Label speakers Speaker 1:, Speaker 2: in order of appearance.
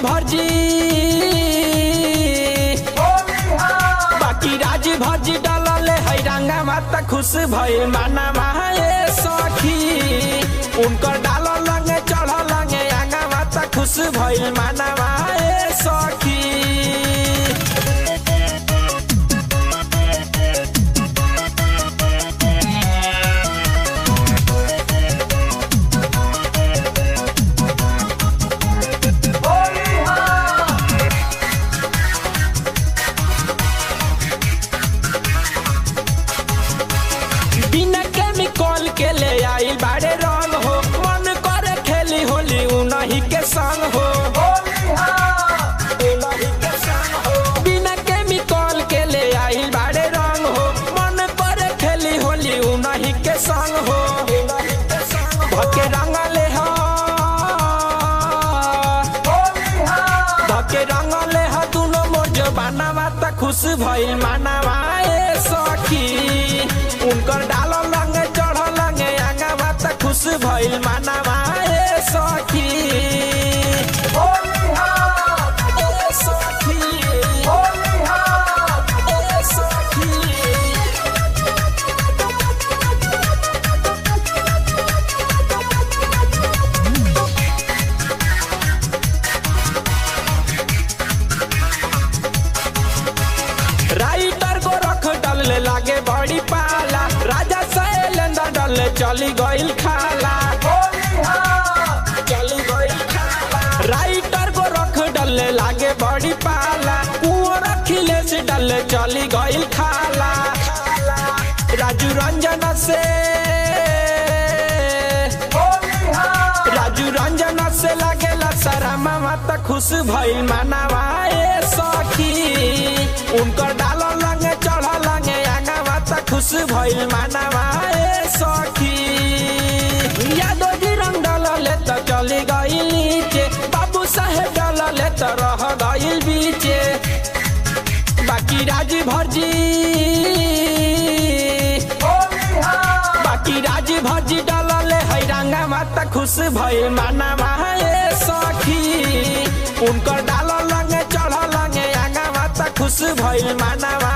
Speaker 1: भरजी बाकी राज भरजी डालले है रंगा माता खुश भइल मानवा ए सखी उनकर डाल लंगे चढ़ लंगे रंगा माता खुश भइल मानवा ए सखी। बिना केमिकल के ले आई बाड़े रंग हो मन करे खेली होली उन्हीं के संग हो बिना केमिकल के ले आई बाड़े रंग हो मन करे खेली होली उन्हीं के संग हो धके रंगले हो धके रंगले हो दुनो मोर जो बनावा त खुश भइल मानवा ए सखी उनकर डाल लंगे चढ़ लंगे आगा बात खुश भइल मानवा ए सखी। राइटर को रख डालले लागे बड़ी पाला राजा शैलेंद्र डाले चली गइल खाला चली गइल खाला राइटर को रख डालले लागे बड़ी पाला कुंवर अखिलेश डाले चली गइल खाला राजू रंजन से लागेला सारा मामा त खुश भइल मानवा ए सखी उनकर डाल लंगे चढ़ लंगे आगा बात खुश भइल मानवा ए सखी। यादव जी रंग डालले त चली गइल नीचे बाबू साहेब डालले त रह गइल बीचे बाकी राज भरजी बाकी राज भरजी डालले है रंगा माता खुश भइल मानवा ए सखी उनकर डाल लंगे चढ़ लंगे आगा माता खुश भइल मानवा